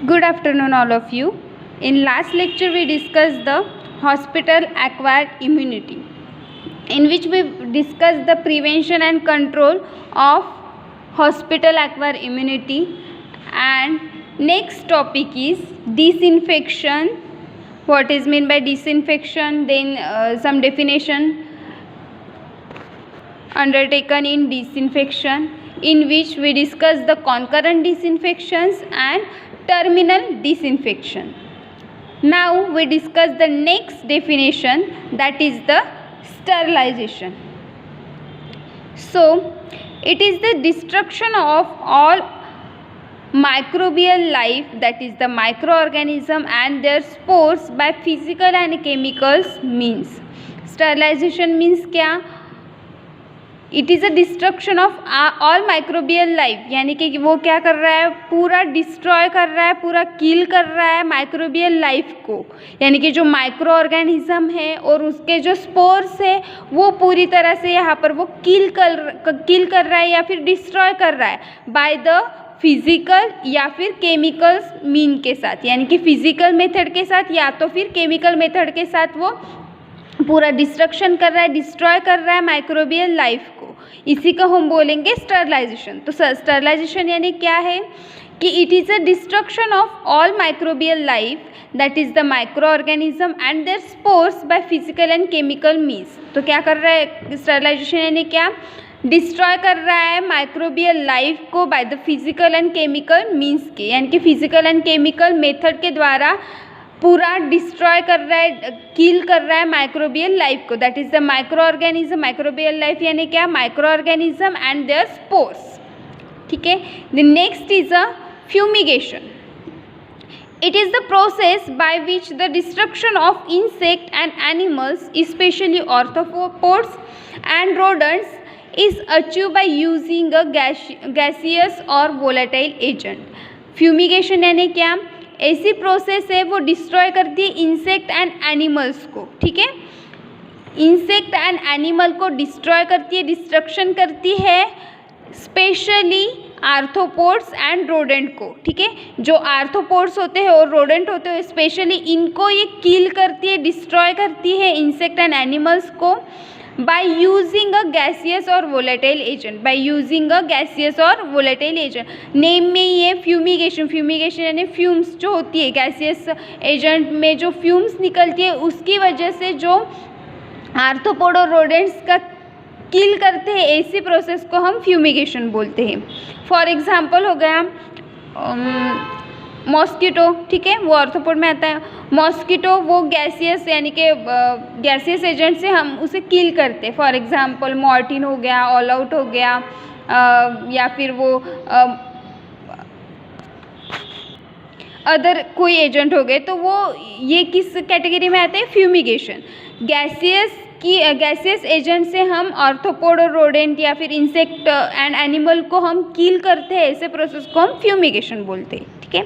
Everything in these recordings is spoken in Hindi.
Good afternoon, all of you. In last lecture, we discussed the hospital acquired immunity, in which we discussed the prevention and control of hospital acquired immunity. And next topic is disinfection. What is meant by disinfection? Then some definition undertaken in disinfection, in which we discuss the concurrent disinfections and terminal disinfection. Now we discuss the next definition, that is the sterilization. So it is the destruction of all microbial life, that is the microorganism and their spores, by physical and chemicals means. Sterilization means क्या? It is a destruction of all microbial life, यानी कि वो क्या कर रहा है, पूरा डिस्ट्रॉय कर रहा है, पूरा किल कर रहा है माइक्रोबियल लाइफ को, यानी कि जो माइक्रो ऑर्गेनिज्म है और उसके जो स्पोर्स है वो पूरी तरह से यहाँ पर वो किल कर रहा है या फिर डिस्ट्रॉय कर रहा है बाय द फिजिकल या फिर केमिकल्स मीन के साथ, यानी कि फिजिकल मेथड के साथ या तो फिर केमिकल मेथड के साथ वो पूरा डिस्ट्रक्शन कर रहा है, डिस्ट्रॉय कर रहा है माइक्रोबियल लाइफ को। इसी को हम बोलेंगे स्टरलाइजेशन। तो स्टरलाइजेशन यानी क्या है कि it is a destruction of all microbial life, that is the micro organism and their spores by physical and chemical means. तो क्या कर रहा है स्टरलाइजेशन, यानी क्या, डिस्ट्रॉय कर रहा है माइक्रोबियल लाइफ को by the physical and chemical means के, यानी कि फिजिकल एंड केमिकल मेथड के द्वारा पूरा डिस्ट्रॉय कर रहा है, किल कर रहा है माइक्रोबियल लाइफ को, that is the micro organism. Microbial life यानी क्या, micro organism and their spores. ठीक है। The next is a fumigation. It is the process by which the destruction of insect and animals, especially arthropods and rodents, is achieved by using a gaseous or volatile agent. Fumigation यानी क्या, ऐसी प्रोसेस है वो डिस्ट्रॉय करती है इंसेक्ट एंड एनिमल्स को। ठीक है, इंसेक्ट एंड एनिमल को डिस्ट्रॉय करती है, डिस्ट्रक्शन करती है स्पेशली आर्थ्रोपोड्स एंड रोडेंट को। ठीक है, जो आर्थ्रोपोड्स होते हैं और रोडेंट होते हैं स्पेशली इनको ये किल करती है, डिस्ट्रॉय करती है इंसेक्ट एंड एनिमल्स को बाय यूजिंग अ गैसियस और volatile agent. By using a gaseous और वोलेटाइल एजेंट, नेम में ही है फ्यूमिगेशन। फ्यूमिगेशन यानी फ्यूम्स जो होती है, गैसियस एजेंट में जो फ्यूम्स निकलती है उसकी वजह से जो आर्थ्रोपोड और रोडेंट्स का किल करते हैं, ऐसी प्रोसेस को हम फ्यूमिगेशन बोलते हैं। फॉर एग्जांपल हो गया मॉस्किटो। ठीक है, वो आर्थ्रोपोड में आता है। मॉस्किटो वो गैसियस यानी कि गैसियस एजेंट से हम उसे किल करते हैं। फॉर एग्जांपल मॉर्टिन हो गया, ऑल आउट हो गया, या फिर वो अदर कोई एजेंट हो गए, तो वो ये किस कैटेगरी में आते हैं, फ्यूमिगेशन। गैसियस एजेंट से हम आर्थ्रोपोड और रोडेंट या फिर इंसेक्ट एंड एनिमल को हम किल करते हैं, ऐसे प्रोसेस को हम फ्यूमिगेशन बोलते हैं। ठीक है,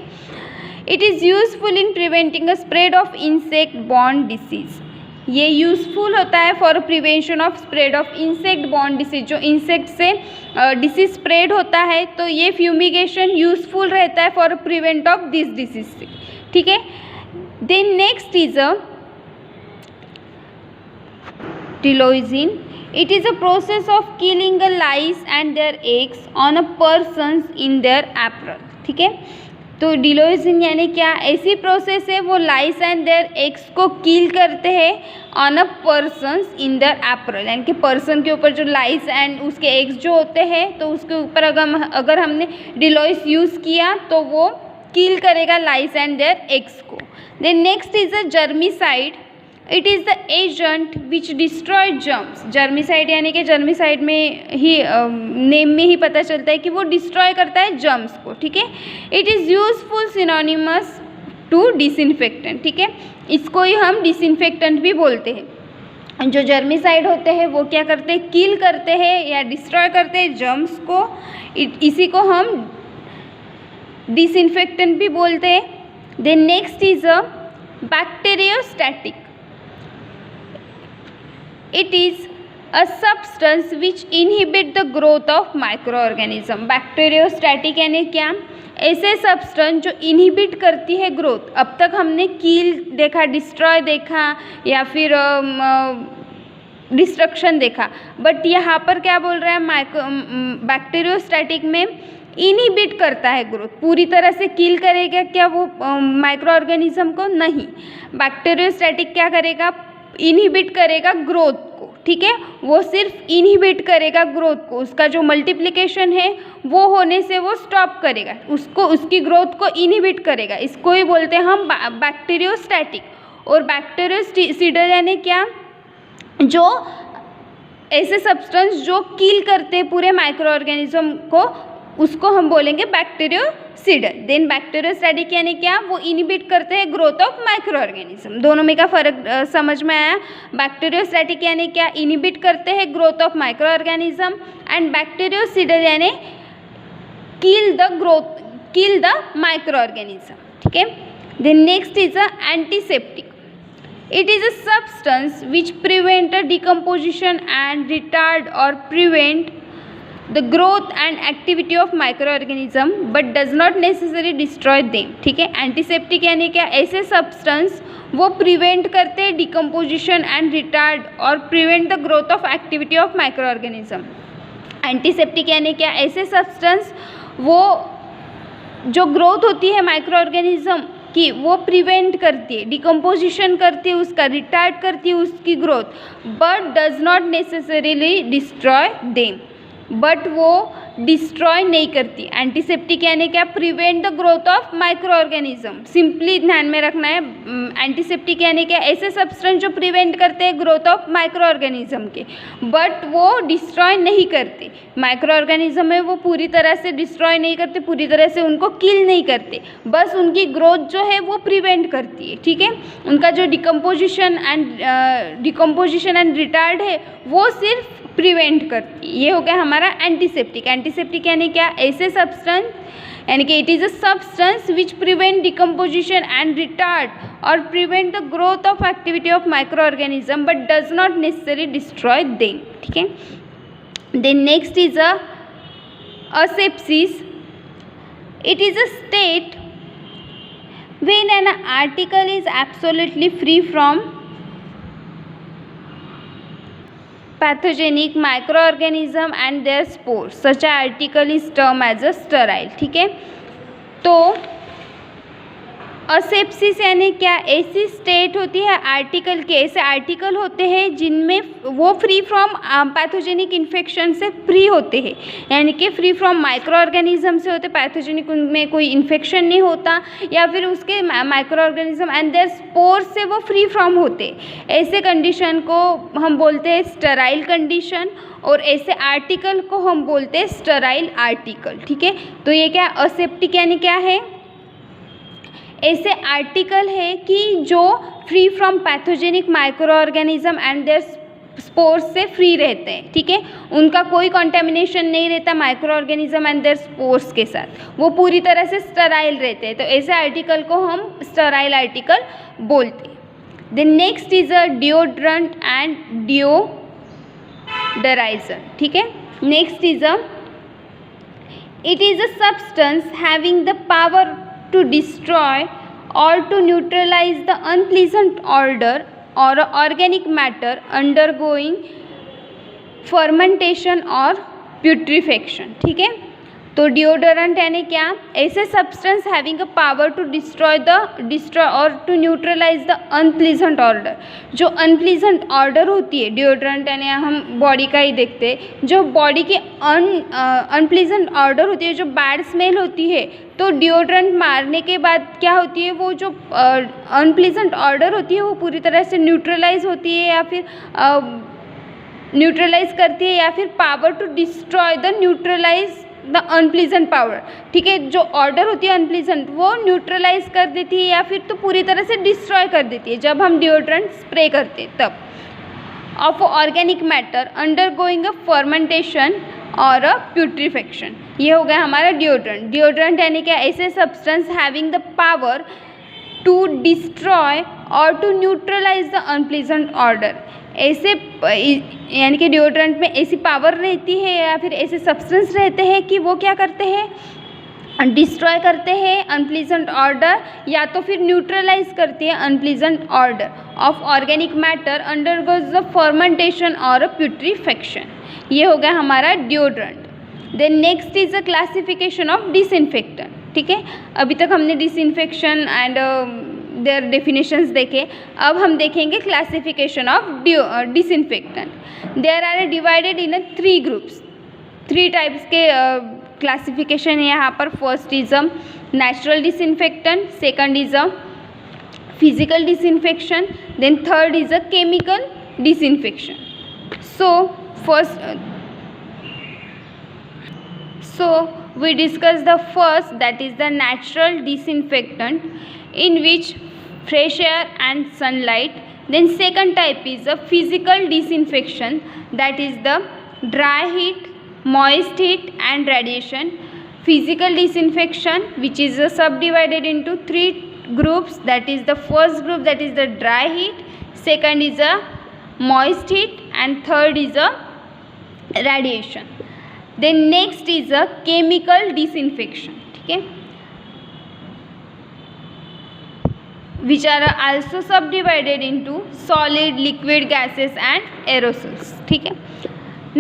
it is useful in preventing a spread of insect borne disease. ये यूजफुल होता है for prevention of spread of insect borne disease, जो इंसेक्ट से डिसीज स्प्रेड होता है, तो ये फ्यूमिगेशन यूजफुल रहता है for prevent of this disease से। ठीक है, then next is a delousing. It is a process of killing a lice and their eggs on a persons in their apparel. ठीक है, तो डिलोइजिन यानी क्या, ऐसी प्रोसेस है वो लाइस एंड देयर एग्स को किल करते हैं on a persons in their apparel, यानी कि पर्सन के ऊपर जो लाइस एंड उसके एग्स जो होते हैं, तो उसके ऊपर अगर हमने डिलोइस यूज़ किया तो वो किल करेगा लाइस एंड देयर एग्स को। Then next is a germicide. It is the agent which destroy germs. Germicide यानी कि जर्मिसाइड में ही नेम में ही पता चलता है कि वो डिस्ट्रॉय करता है जर्म्स को। ठीक है, it is useful synonymous to disinfectant. ठीक है, इसको ही हम डिसइंफेक्टेंट भी बोलते हैं। जो जर्मिसाइड होते हैं वो क्या करते हैं, किल करते हैं या डिस्ट्रॉय करते हैं जर्म्स को, इसी को हम डिसइंफेक्टेंट भी बोलते हैं। Then next is a bacteriostatic. It is a substance which inhibit the growth of microorganism. Bacteriostatic यानी क्या, ऐसे सब्सटेंस जो इनहिबिट करती है ग्रोथ। अब तक हमने कील देखा, डिस्ट्रॉय देखा या फिर डिस्ट्रक्शन देखा, बट यहाँ पर क्या बोल रहा है, बैक्टीरियोस्टैटिक में इनहिबिट करता है ग्रोथ। पूरी तरह से किल करेगा क्या वो माइक्रो ऑर्गेनिज्म को? नहीं। बैक्टीरियोस्टैटिक क्या करेगा? इनहिबिट करेगा ग्रोथ को, ठीक है, वो सिर्फ इनहिबिट करेगा ग्रोथ को। उसका जो मल्टीप्लिकेशन है वो होने से वो स्टॉप करेगा, उसको, उसकी ग्रोथ को इनहिबिट करेगा। इसको ही बोलते हैं हम बैक्टीरियोस्टैटिक। और बैक्टीरियोसिडल यानी क्या? जो ऐसे सब्सटेंस जो किल करते हैं पूरे माइक्रो ऑर्गेनिज्म को, उसको हम बोलेंगे बैक्टीरियोसिडल। देन बैक्टीरियोस्टैटिक यानी क्या? वो इनहिबिट करते हैं ग्रोथ ऑफ माइक्रो ऑर्गेनिज्म। दोनों में का फर्क समझ में आया? बैक्टीरियोस्टैटिक यानी क्या? इनहिबिट करते हैं growth of micro organism, and bactericidal यानी kill the growth, kill the micro organism, ठीक है। Then next is a antiseptic. It is a substance which prevent a decomposition and retard or prevent the growth and activity of microorganism but does not necessarily destroy them. ठीक है। एंटीसेप्टिक यानी क्या? ऐसे सब्सटेंस वो प्रिवेंट करते हैं डिकम्पोजिशन एंड रिटार्ड और prevent the growth of activity of micro organism. Antiseptic यानी क्या? ऐसे सब्सटेंस वो जो ग्रोथ होती है माइक्रो ऑर्गेनिज्म कि वो प्रिवेंट करती है, डिकम्पोजिशन करती है, उसका रिटार्ड करती है उसकी growth, but does not necessarily destroy them, but वो डिस्ट्रॉय नहीं करती। एंटीसेप्टिक यानी क्या? Prevent the growth of micro organism. Simply ध्यान में रखना है, एंटीसेप्टिक यानी क्या? ऐसे सब्सटेंस जो प्रिवेंट करते हैं ग्रोथ ऑफ माइक्रो ऑर्गेनिज्म के, बट वो डिस्ट्रॉय नहीं करते। माइक्रो ऑर्गेनिज्म में वो पूरी तरह से डिस्ट्रॉय नहीं करते, पूरी तरह से उनको किल नहीं करते, बस उनकी ग्रोथ जो है वो प्रिवेंट करती है, ठीक है। उनका जो डिकम्पोजिशन एंड रिटार्ड है वो सिर्फ प्रिवेंट करती है। ये हो गया हमारा एंटीसेप्टिक। एंटीसेप्टिक यानी क्या? ऐसे सब्सटेंस यानी कि it is a substance which prevent decomposition and retard और prevent the growth of activity of micro organism but does not necessary destroy them, ठीक है। Then next is asepsis. It is a state when an article is absolutely free from pathogenic microorganism and their spores. Such an article is termed as a sterile, ठीक है। तो असेप्सिस यानी क्या? ऐसी स्टेट होती है आर्टिकल के, ऐसे आर्टिकल होते हैं जिनमें वो फ्री फ्रॉम पैथोजेनिक इन्फेक्शन से फ्री होते हैं, यानी कि फ्री फ्रॉम माइक्रो ऑर्गेनिज्म से होते, पैथोजेनिक उनमें कोई इन्फेक्शन नहीं होता, या फिर उसके micro organism and their spores से वो फ्री फ्रॉम होते। ऐसे कंडीशन को हम बोलते हैं स्टेराइल कंडीशन, और ऐसे आर्टिकल को हम बोलते हैं स्टेराइल आर्टिकल, ठीक है। तो ये क्या? असेप्टिक यानी क्या है? ऐसे आर्टिकल है कि जो free from pathogenic micro organism and their spores से फ्री रहते हैं, ठीक है। उनका कोई कंटेमिनेशन नहीं रहता micro organism and their spores के साथ, वो पूरी तरह से स्टेराइल रहते हैं। तो ऐसे आर्टिकल को हम स्टेराइल आर्टिकल बोलते हैं। Then next is a deodorant and deodoriser, ठीक है। Next is it is a substance having the power to destroy or to neutralize the unpleasant odor or organic matter undergoing fermentation or putrefaction, ठीक है। तो डिओडोरेंट यानी क्या? ऐसे substance having a power to destroy और to neutralise the unpleasant odour. जो अनप्लीजेंट ऑर्डर होती है, डिओडोरेंट यानी हम बॉडी का ही देखते हैं, जो बॉडी की अनप्लीजेंट ऑर्डर होती है, जो बैड स्मेल होती है, तो डिओड्रेंट मारने के बाद क्या होती है, वो जो अनप्लीजेंट ऑर्डर होती है वो पूरी तरह से न्यूट्रलाइज होती है, या फिर न्यूट्रलाइज करती है, या फिर power to destroy the neutralise the unpleasant power, ठीक है। जो ऑर्डर होती है अनप्लीजेंट वो न्यूट्रलाइज कर देती है, या फिर तो पूरी तरह से डिस्ट्रॉय कर देती है जब हम डिओड्रेंट स्प्रे करते हैं तब। Of organic matter undergoing a fermentation और अ प्यूट्रीफेक्शन, ये हो गया हमारा डिओड्रेंट। डिओड्रेंट यानी क्या? ऐसे substance having the power to destroy और to neutralise the unpleasant odour. ऐसे यानी कि डिओड्रेंट में ऐसी पावर रहती है या फिर ऐसे सब्सटेंस रहते हैं कि वो क्या करते हैं, डिस्ट्रॉय करते हैं अनप्लीजेंट ऑर्डर, या तो फिर न्यूट्रलाइज करती है unpleasant order of organic matter undergoes the fermentation और प्यूट्रीफेक्शन। ये हो गया हमारा deodorant. Then next is a classification of disinfectant. ठीक है, अभी तक हमने डिसइंफेक्शन एंड देयर डेफिनेशंस देखे, अब हम देखेंगे classification of disinfectant. There are divided in 3 groups, 3 types के क्लासिफिकेशन है यहाँ पर। First is a natural disinfectant, second is a physical disinfection, then third is a chemical disinfection. So we discuss the first, that is the natural disinfectant, in which fresh air and sunlight. Then second type is a physical disinfection, that is the dry heat, moist heat and radiation. Physical disinfection, which is subdivided into 3 groups, that is the first group, that is the dry heat, second is a moist heat and third is a radiation. Then next is a chemical disinfection, ठीक है, which are also subdivided into solid, liquid, gases and aerosols. ठीक है,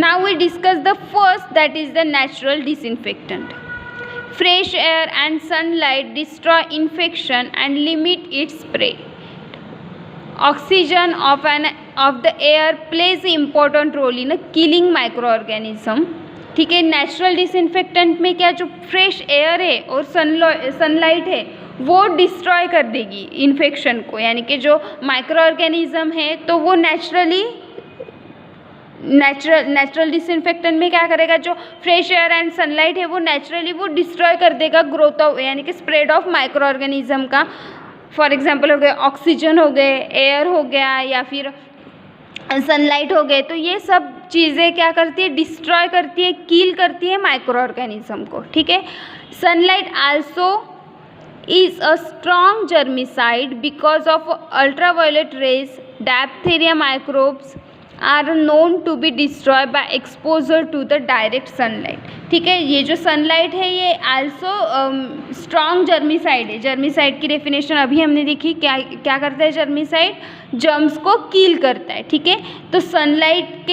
now we discuss the first, that is the natural disinfectant. Fresh air and sunlight destroy infection and limit its spread. Oxygen of the air plays an important role in a killing microorganism. ठीक है, नेचुरल डिसइंफेक्टेंट में क्या, जो फ्रेश एयर है और सनलाइट है वो डिस्ट्रॉय कर देगी इन्फेक्शन को, यानी कि जो माइक्रो ऑर्गेनिज्म है तो वो नेचुरल डिसइंफेक्टेंट में क्या करेगा, जो फ्रेश एयर एंड सनलाइट है वो नेचुरली वो डिस्ट्रॉय कर देगा ग्रोथ ऑफ, यानी कि स्प्रेड ऑफ माइक्रो ऑर्गेनिज्म का। फॉर एग्जांपल हो गए ऑक्सीजन हो गए, एयर हो गया या फिर सनलाइट हो गए, तो ये सब चीज़ें क्या करती है, डिस्ट्रॉय करती है, किल करती है माइक्रो ऑर्गेनिज्म को। ठीक है, sunlight also is a strong germicide because of ultraviolet rays. Diphtheria microbes are known to be destroy by exposure to the direct sunlight. ठीक है, ये जो सनलाइट है ये आल्सो स्ट्रॉन्ग जर्मिसाइड है। जर्मिसाइड की डेफिनेशन अभी हमने देखी, क्या क्या करता है जर्मिसाइड, जर्म्स को किल करता है। ठीक है, तो सनलाइट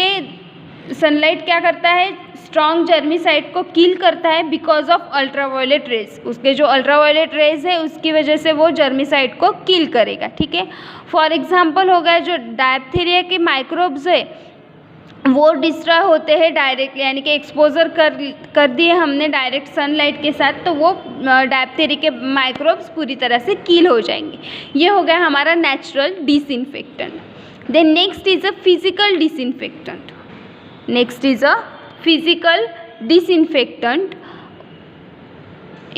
क्या करता है, स्ट्रॉन्ग जर्मिसाइड को किल करता है बिकॉज ऑफ अल्ट्रावायलेट रेज। उसके जो अल्ट्रावायलेट रेज है उसकी वजह से वो जर्मिसाइड को किल करेगा। ठीक है, फॉर एग्जांपल हो गया जो डायप्थीरिया के माइक्रोब्स है वो डिस्ट्रॉय होते हैं डायरेक्टली, यानी कि एक्सपोजर कर दिए हमने डायरेक्ट सनलाइट के साथ, तो वो डायप्थीरिया के माइक्रोब्स पूरी तरह से किल हो जाएंगे। ये हो गया हमारा natural disinfectant. Then next is a physical disinfectant. Next is a physical disinfectant,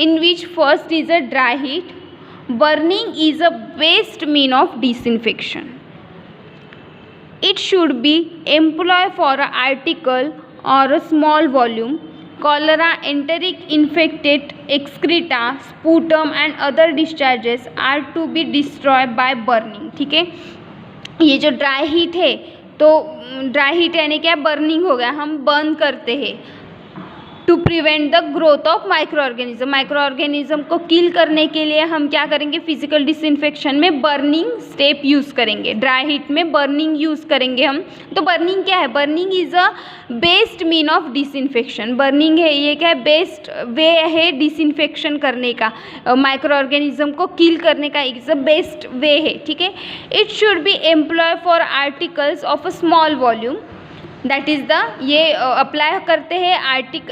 in which first is a dry heat. Burning is a best mean of disinfection. It should be employed for an article or a small volume. Cholera, enteric infected excreta, sputum and other discharges are to be destroyed by burning. ठीक है, ये जो ड्राई हीट है, तो ड्राई हीट यानी क्या, बर्निंग हो गया, हम बर्न करते हैं to prevent the growth of micro organism. Micro organism को किल करने के लिए हम क्या करेंगे, फिजिकल डिसइंफेक्शन में बर्निंग स्टेप यूज़ करेंगे। ड्राई हीट में बर्निंग यूज़ करेंगे हम। तो बर्निंग क्या है, burning is a best mean of disinfection. Burning है ये क्या है, बेस्ट वे है डिसइंफेक्शन करने का, माइक्रो ऑर्गेनिज्म को किल करने का इज़ अ बेस्ट वे है। ठीक है, it should be employ for articles of a small volume, that is the, ये अप्लाई करते हैं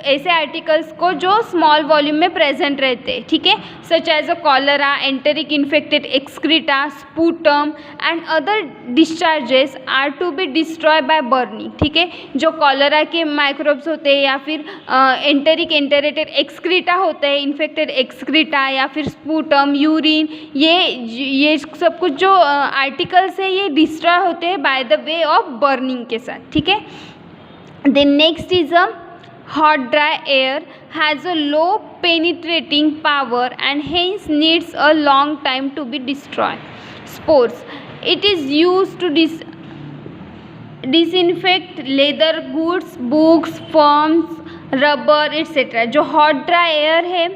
ऐसे आर्टिकल्स को जो स्मॉल वॉल्यूम में प्रेजेंट रहते हैं। ठीक है, such as a cholera, enteric infected excreta, sputum and other discharges are to be destroy by burning. ठीक है, जो कॉलरा के माइक्रोब्स होते हैं या फिर एंटेरेटेड एक्सक्रीटा होते हैं, इन्फेक्टेड एक्सक्रीटा या फिर स्पूटम, यूरिन, ये सब कुछ जो आर्टिकल्स है ये डिस्ट्रॉय होते हैं bye the way of burning के साथ। ठीक है, then next is a hot dry air has a low penetrating power and hence needs a long time to be destroyed. Spores, it is used to disinfect leather goods, books, foams rubber etcetera. जो हॉट ड्राई एयर है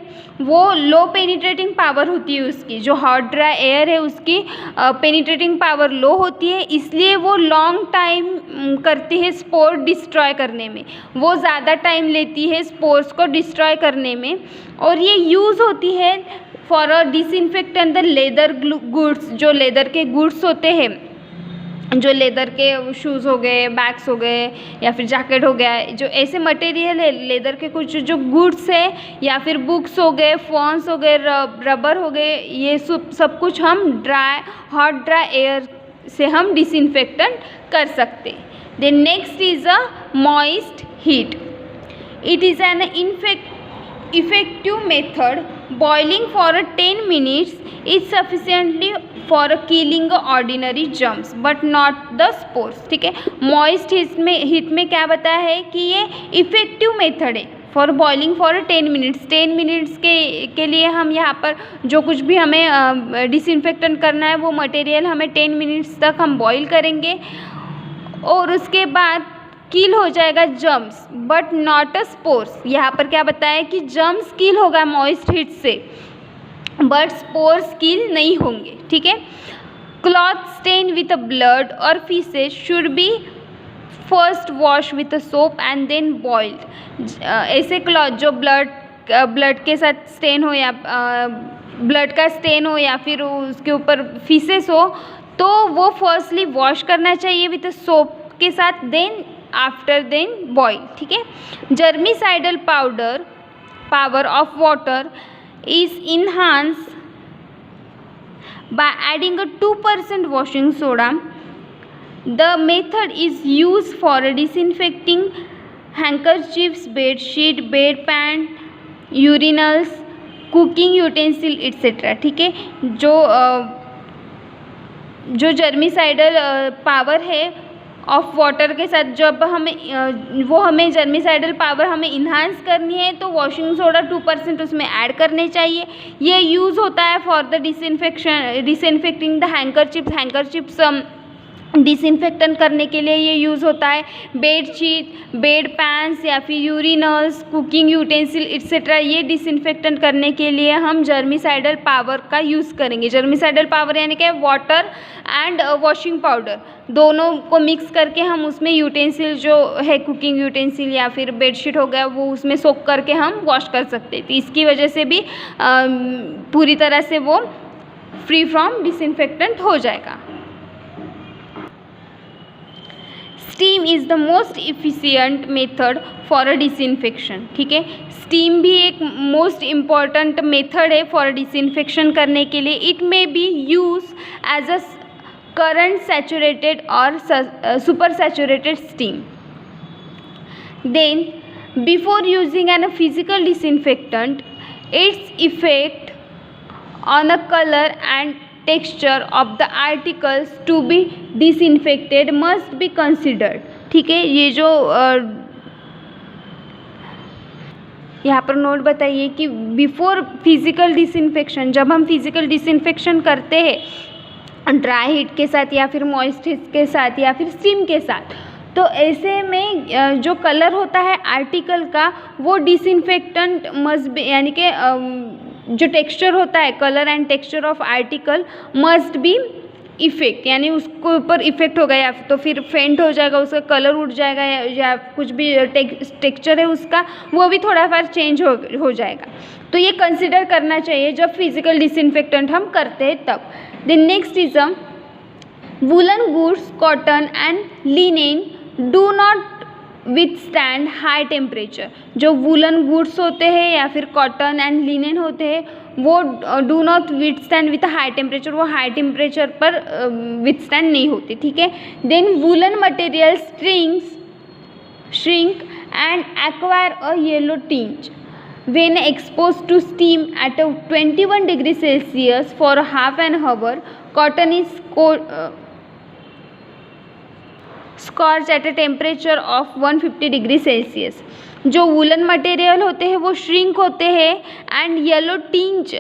वो लो पेनिट्रेटिंग पावर होती है उसकी, जो हॉट ड्राई एयर है उसकी पेनिट्रेटिंग पावर लो होती है, इसलिए वो लॉन्ग टाइम करती है स्पोर डिस्ट्रॉय करने में, वो ज़्यादा टाइम लेती है स्पोर्स को डिस्ट्रॉय करने में। और ये यूज़ होती है for a disinfectant the leather goods, जो लेदर के गुड्स होते हैं, जो लेदर के शूज़ हो गए, बैग्स हो गए या फिर जैकेट हो गया, जो ऐसे मटेरियल है लेदर के कुछ जो गुड्स है, या फिर बुक्स हो गए, फ़ोन्स हो गए, रबर हो गए, ये सब कुछ हम हॉट ड्राई एयर से हम डिसइंफेक्टेंट कर सकते। Then next is a moist heat. It is an effective method. Boiling for 10 minutes is sufficiently for killing ordinary germs but not the spores। ठीक है, मॉइस्ट हीट में क्या बताया है कि ये इफ़ेक्टिव मेथड है for boiling for 10 minutes. 10 minutes के लिए हम यहाँ पर जो कुछ भी हमें डिसइंफेक्टेंट करना है वो मटेरियल हमें 10 मिनट्स तक हम बॉईल करेंगे और उसके बाद किल हो जाएगा germs but not a spores. यहाँ पर क्या बताया कि जर्म्स किल होगा मॉइस्ट हीट से बट स्पोर्स किल नहीं होंगे। ठीक है, क्लॉथ स्टेन विथ ब्लड और faeces should be first wash with soap and then boiled. ऐसे क्लॉथ जो ब्लड के साथ स्टेन हो या ब्लड का स्टेन हो या फिर उसके ऊपर फीसेस हो तो वो फर्स्टली वॉश करना चाहिए विथ सोप के साथ, देन बॉइल। ठीक है, germicidal power of water is enhance by adding a 2% washing soda. The method is used for disinfecting handkerchiefs, bed sheet, bedpan, urinals, cooking utensil etc. ठीक है, जो जर्मिसाइडल पावर है ऑफ वाटर के साथ जब हमें जर्मिसाइडल पावर हमें इन्हांस करनी है तो वॉशिंग सोडा 2% उसमें ऐड करने चाहिए। ये यूज़ होता है for the disinfecting the handkerchiefs disinfectant करने के लिए ये यूज़ होता है। बेडशीट, बेड पैंस या फिर यूरिनल्स, कुकिंग यूटेंसिल एक्सेट्रा, ये डिसइंफेक्टेंट करने के लिए हम जर्मिसाइडल पावर का यूज़ करेंगे। जर्मिसाइडल पावर यानी कि वाटर एंड वॉशिंग पाउडर दोनों को मिक्स करके हम उसमें यूटेंसिल जो है कुकिंग यूटेंसिल या फिर बेडशीट हो गया वो उसमें सोक करके हम वॉश कर सकते हैं। तो इसकी वजह से भी पूरी तरह से वो फ्री फ्रॉम डिसइंफेक्टेंट हो जाएगा। Steam is the most efficient method for a disinfection. ठीक है, स्टीम भी एक मोस्ट इम्पॉर्टेंट मेथड है फॉर डिसइंफेक्शन करने के लिए। It may be use as a current saturated और super saturated steam. Then before using an physical disinfectant its effect on a colour and texture of the articles to be disinfected must be considered. ठीक है, ये जो यहाँ पर नोट बताइए कि बिफोर फिजिकल डिसइंफेक्शन, जब हम फिजिकल डिसइंफेक्शन करते हैं ड्राई हीट के साथ या फिर मॉइस्ट हीट के साथ या फिर स्टीम के साथ, तो ऐसे में जो कलर होता है आर्टिकल का वो डिसइंफेक्टेंट मस्ट बी, यानी कि जो टेक्सचर होता है colour and texture of article must be effect, यानी उसको ऊपर इफेक्ट होगा या तो फिर फेंट हो जाएगा, उसका कलर उड़ जाएगा या कुछ भी टेक्सचर है उसका वो भी थोड़ा फार चेंज हो जाएगा। तो ये कंसिडर करना चाहिए जब फिजिकल डिसइंफेक्टेंट हम करते हैं तब। Then next is a woollen goods, cotton and linen do not withstand high temperature. जो वूलन गुड्स होते हैं या फिर कॉटन एंड लिनेन होते हैं वो do not withstand with high temperature, वो हाई टेम्परेचर पर विथस्टैंड नहीं होते। ठीक है, then woollen material shrink and acquire a yellow tinge when exposed to steam at 21 degrees Celsius for half an hour. Cotton is scorched at a temperature of 150 degrees Celsius. जो वूलन मटेरियल होते हैं वो श्रिंक होते हैं and yellow tinge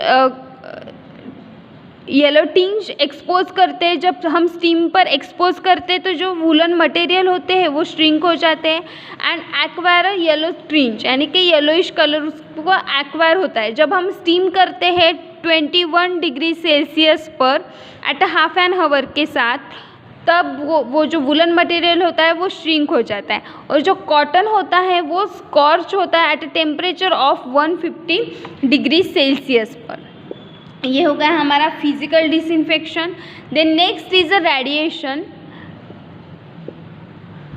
yellow tinge expose करते हैं, जब हम स्टीम पर एक्सपोज करते हैं तो जो वूलन मटेरियल होते हैं वो श्रिंक हो जाते हैं। एंड एक्वायर येलो टिंज यानी कि येलोइश कलर उसको एक्वायर होता है। जब हम स्टीम करते हैं 21 डिग्री सेल्सियस पर एट हाफ एन आवर के साथ, तब वो जो वुलन मटेरियल होता है वो श्रिंक हो जाता है। और जो कॉटन होता है वो स्कॉर्च होता है at a temperature of 150 degree Celsius पर। ये हो गया हमारा physical disinfection. Then next is a radiation.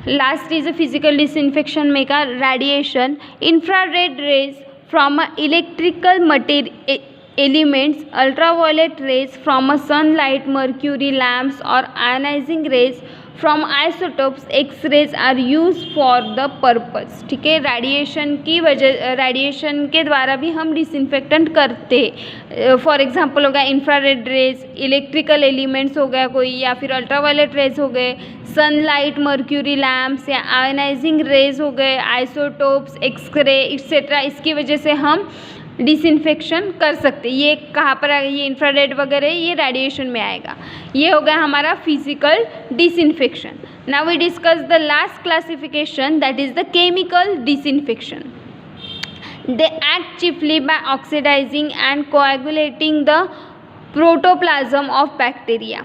Last is a physical disinfection में का radiation. Infrared rays from a electrical elements, ultraviolet rays from a sunlight, mercury lamps or ionizing rays from isotopes, X-rays are used for the purpose। ठीक है, रेडिएशन के द्वारा भी हम डिसइंफेक्टेंट करते हैं। फॉर एग्जांपल हो गया इंफ्रारेड रेज, इलेक्ट्रिकल एलिमेंट्स हो गया कोई, या फिर अल्ट्रावायलेट रेज हो गए, सनलाइट, मर्क्यूरी लैम्प्स या आयोनाइजिंग रेज हो गए, आइसोटोप्स, एक्सरे एक्सेट्रा। इसकी वजह से हम डिसइंफेक्शन कर सकते। ये कहाँ पर आएगा? ये इंफ्रारेड वगैरह ये रेडिएशन में आएगा। ये हो गया हमारा physical disinfection. Now we discuss the last classification, that is the chemical disinfection. They act chiefly by oxidising and coagulating the protoplasm of bacteria.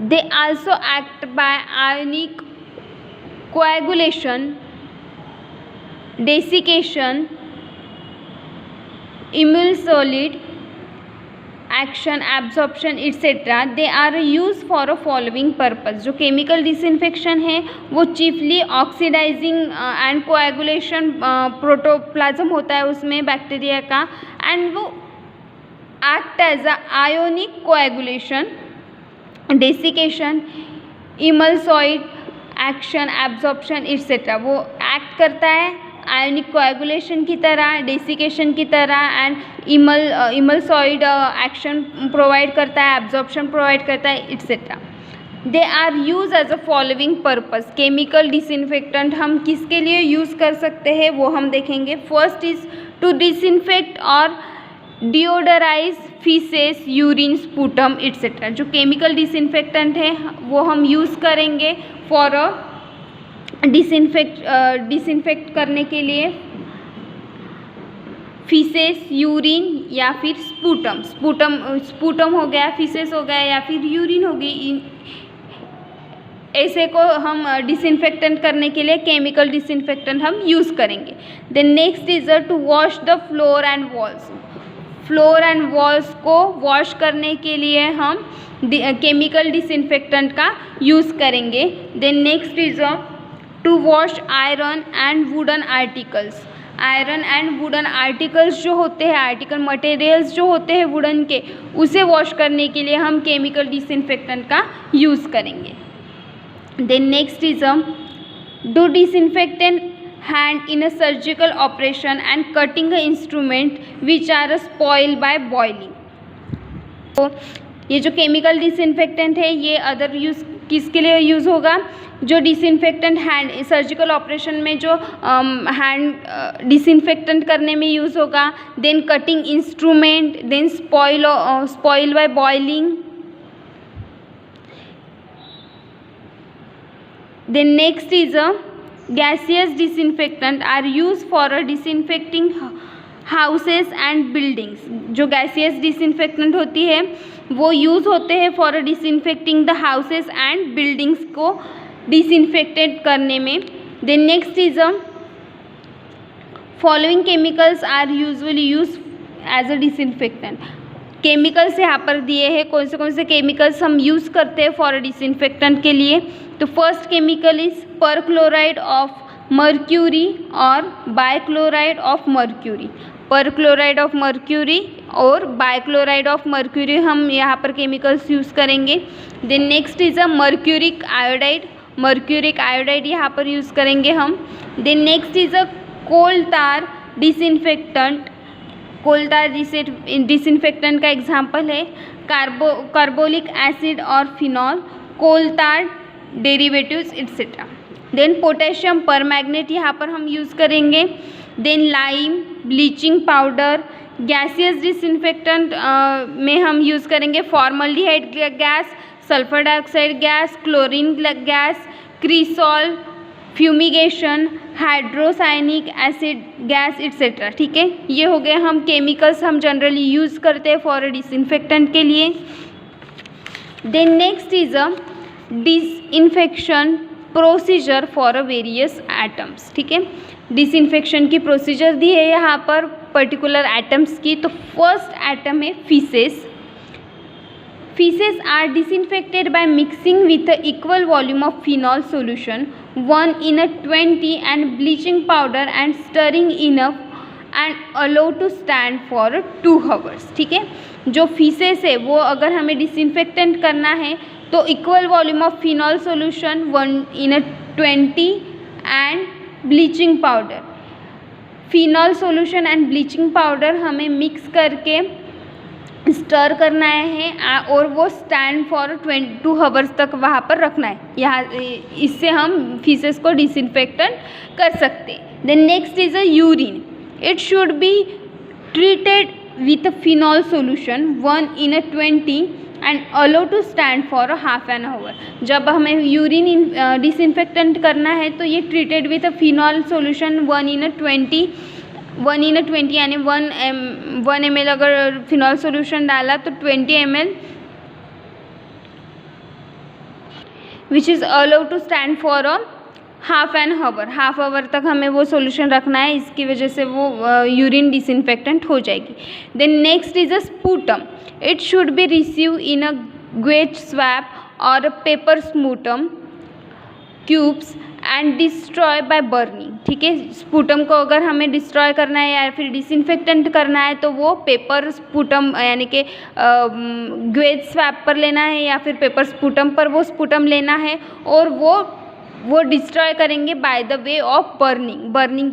They also act by ionic coagulation, desiccation, emulsolid action, absorption etc. they are used for a following purpose। जो केमिकल डिसइंफेक्शन है वो chiefly oxidising and coagulation, protoplasm होता है उसमें बैक्टीरिया का, एंड वो act as a ionic coagulation, desiccation, emulsoid action, absorption etcetera. वो एक्ट करता है आयोनिक कोएगुलेशन की तरह, डेसिकेशन की तरह, एंड इमल्सॉइड एक्शन प्रोवाइड करता है, एब्जॉर्प्शन प्रोवाइड करता है etcetera. They are use as a following purpose. Chemical disinfectant हम किसके लिए यूज़ कर सकते हैं वो हम देखेंगे। फर्स्ट इज टू डिसइंफेक्ट और डिओडराइज फीसेस, यूरिन, स्पूटम एक्सेट्रा। जो केमिकल डिसइंफेक्टेंट है वो हम यूज़ करेंगे फॉर अ डिसइंफेक्ट करने के लिए फीसेस, यूरिन या फिर स्पूटम हो गया, फीसेस हो गया या फिर यूरिन हो गई। ऐसे को हम डिसइंफेक्टेंट करने के लिए केमिकल डिसइंफेक्टेंट हम यूज़ करेंगे। Then next is to wash the floor and walls. Floor and walls को वॉश करने के लिए हम केमिकल डिसइंफेक्टेंट का यूज़ करेंगे। Then next is to wash iron and wooden articles. Iron and wooden articles जो होते हैं, आर्टिकल मटेरियल्स जो होते हैं वुडन के, उसे वॉश करने के लिए हम केमिकल डिसइंफेक्टेंट का यूज़ करेंगे। Then next is do disinfectant hand in a surgical operation and cutting instrument which are spoil by boiling. तो ये जो केमिकल डिसइंफेक्टेंट है ये अदर यूज़ किसके लिए यूज़ होगा? जो डिसइंफेक्टेंट हैंड सर्जिकल ऑपरेशन में जो हैंड डिसइंफेक्टेंट करने में यूज़ होगा। Then cutting instrument, then spoil by boiling. Then next is gaseous disinfectant are used for disinfecting houses and buildings। जो gaseous disinfectant होती है वो यूज़ होते हैं for disinfecting the houses and buildings को डिसइंफेक्टेड करने में। Then next is following chemicals are usually use as a disinfectant. Chemicals यहाँ पर दिए हैं, कौन से केमिकल्स हम यूज़ करते हैं फॉर डिसइंफेक्टेंट के लिए। तो first chemical is perchloride of mercury और bichloride of mercury. Perchloride of mercury और बाइक्लोराइड ऑफ मर्क्यूरी हम यहाँ पर केमिकल्स यूज़ करेंगे। Then next is a mercuric iodide. Mercuric iodide यहाँ पर यूज़ करेंगे हम। Then next is a coal tar disinfectant. Coal tar disinfectant का एग्जाम्पल है कार्बोलिक एसिड और phenol, coal tar derivatives etcetera. Then potassium permanganate यहाँ पर हम यूज़ करेंगे। Then lime, bleaching powder, gaseous disinfectant में हम यूज़ करेंगे formaldehyde gas, sulphur dioxide gas, chlorine gas, cresol, fumigation, hydrocyanic acid gas etcetera. ठीक है, ये हो गए हम केमिकल्स हम जनरली यूज़ करते हैं फॉर डिसइंफेक्टेंट के लिए। Then next is a disinfection procedure for a various items. ठीक है, डिसइंफेक्शन की प्रोसीजर दी है यहाँ पर पर्टिकुलर एटम्स की। तो फर्स्ट एटम है faeces. Feces are disinfected by mixing with an equal volume of phenol solution 1:20 and bleaching powder and stirring enough and allow to stand for 2 hours। ठीक है, जो फीसेस है वो अगर हमें डिसइंफेक्टेंट करना है तो equal volume of phenol solution 1:20 and bleaching powder, phenol solution and bleaching powder हमें मिक्स करके स्टर करना है और वो स्टैंड फॉर 2 आवर्स तक वहाँ पर रखना है। यहाँ इससे हम फीसेस को डिसइंफेक्टेंट कर सकते हैं। Then next is a urine. It should be treated with phenol solution 1:20 and allow to stand for half an hour. जब हमें यूरिन डिसइंफेक्टेंट करना है तो ये ट्रीटेड विथ फिनॉल सोल्यूशन 1:20 यानी 1 ml अगर फिनॉल सोल्यूशन डाला तो 20 ml which is allowed to stand for a half an hour तक हमें वो सोल्यूशन रखना है। इसकी वजह से वो यूरिन डिसइंफेक्टेंट हो जाएगी। Then next is a sputum. It should be receive in a gauze swab और paper sputum cubes and destroy by burning. ठीक है, स्पूटम को अगर हमें डिस्ट्रॉय करना है या फिर डिसइंफेक्टेंट करना है तो वो पेपर स्पूटम यानी कि ग्वेज स्वैप पर लेना है या फिर पेपर स्पूटम पर वो स्पूटम लेना है और वो डिस्ट्रॉय करेंगे by the way of burning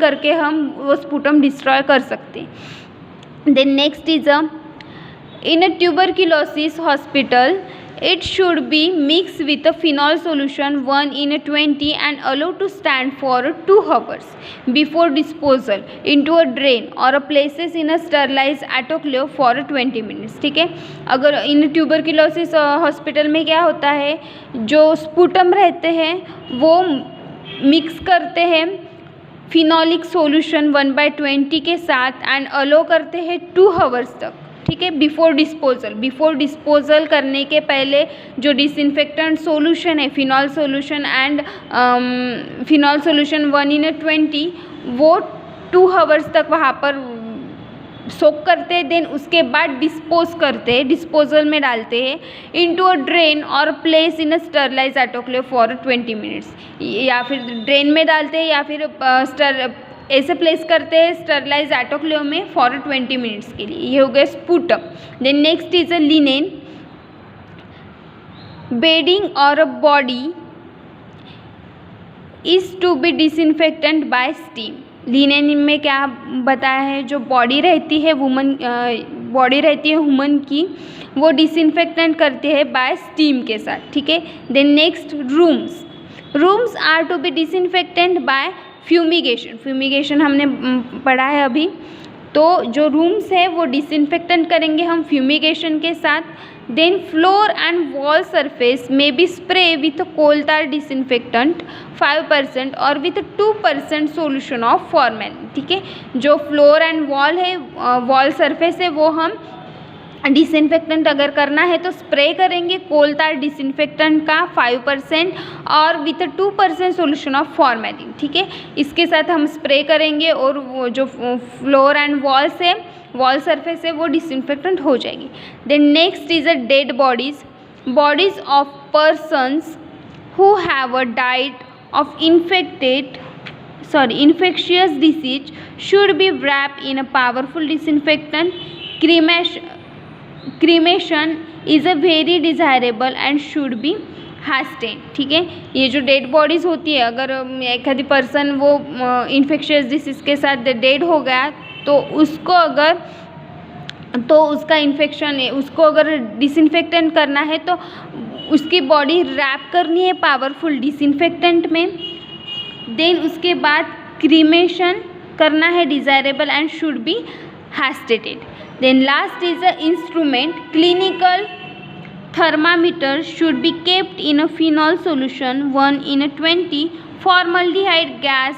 करके हम वो स्पूटम डिस्ट्रॉय कर सकते हैं। Then next is in a tuberculosis hospital it should be mixed with a phenol solution 1:20 and allowed to stand for 2 hours before disposal into a drain or a places in a sterilized autoclave for 20 minutes। ठीक है, अगर इन ट्यूबरक्यूलोसिस हॉस्पिटल में क्या होता है, जो स्पूटम रहते हैं वो मिक्स करते हैं फिनॉलिक सॉल्यूशन 1/20 के साथ एंड अलो करते हैं 2 आवर्स तक। ठीक है, बिफोर डिस्पोजल करने के पहले जो डिसइंफेक्टेंट सॉल्यूशन है phenol solution and phenol solution 1:20 वो 2 आवर्स तक वहाँ पर सोक करते हैं। देन उसके बाद डिस्पोज करते हैं, डिस्पोजल में डालते हैं इनटू अ ड्रेन और place in a sterilise autoclave for 20 minutes. या फिर ड्रेन में डालते हैं या फिर ऐसे प्लेस करते हैं स्टरलाइज ऑटोक्लेव में फॉर 20 मिनट्स के लिए। ये हो गया sputum. Then next is a linen. Bedding और a body is to be disinfectant by steam. Linen में क्या बताया है, जो बॉडी रहती है ह्यूमन की वो डिसइंफेक्टेंट करते हैं बाय स्टीम के साथ। ठीक है, then next rooms are to be disinfectant by fumigation हमने पढ़ा है अभी। तो जो रूम्स है वो डिसइंफेक्टेंट करेंगे हम फ्यूमिगेशन के साथ। Then floor and wall surface में be spray with coal tar disinfectant 5% और विथ 2% सोल्यूशन ऑफ फॉर्मेलिन। ठीक है, जो फ्लोर एंड वॉल है वॉल सरफेस है वो हम डिसइंफेक्टेंट अगर करना है तो स्प्रे करेंगे कोल tar डिसइंफेक्टेंट का 5% और विथ 2% सोल्यूशन ऑफ फॉर्मेलिन। ठीक है, इसके साथ हम स्प्रे करेंगे और वो जो फ्लोर एंड वॉल सरफेस है वो डिसइंफेक्टेंट हो जाएगी। Then next is a dead bodies of persons who have a diet of infectious disease should be wrapped in a powerful disinfectant. Cremation is a very desirable and should be hastened। ठीक है, ये जो डेड बॉडीज़ होती है अगर एक आधी पर्सन वो इन्फेक्शियस डिसीज़ के साथ डेड हो गया तो उसका इन्फेक्शन है, उसको अगर डिसइंफेक्टेंट करना है तो उसकी बॉडी रैप करनी है पावरफुल डिसइंफेक्टेंट में। देन उसके बाद क्रीमेशन करना है desirable and should be hastened. Then last is a instrument. Clinical thermometer should be kept in a phenol solution 1:20. Formaldehyde gas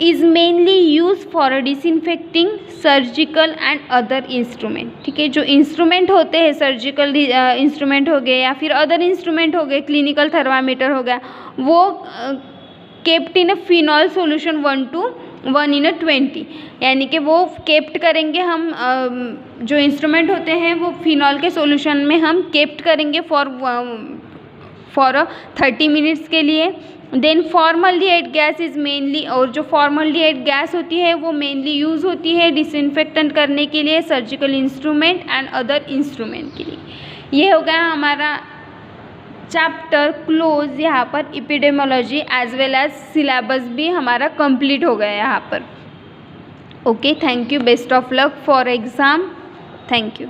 is mainly used for a disinfecting surgical and other instrument. ठीक है, जो इंस्ट्रूमेंट होते हैं सर्जिकल इंस्ट्रूमेंट हो गए या फिर अदर इंस्ट्रूमेंट हो गए, क्लिनिकल थर्मामीटर हो गया, वो kept in a phenol solution 1:20, यानी कि वो केप्ट करेंगे हम, जो इंस्ट्रूमेंट होते हैं वो फिनॉल के सॉल्यूशन में हम केप्ट करेंगे फॉर 30 मिनट्स के लिए. Then formaldehyde gas is mainly, और जो फॉर्मल्डिहाइड गैस होती है वो मेनली यूज़ होती है डिसइंफेक्टेंट करने के लिए, surgical instrument and other instrument के लिए. ये हो गया हमारा चैप्टर क्लोज. यहाँ पर epidemiology as well as syllabus भी हमारा कंप्लीट हो गया यहाँ पर. Okay, thank you. Best of luck for exam. Thank you.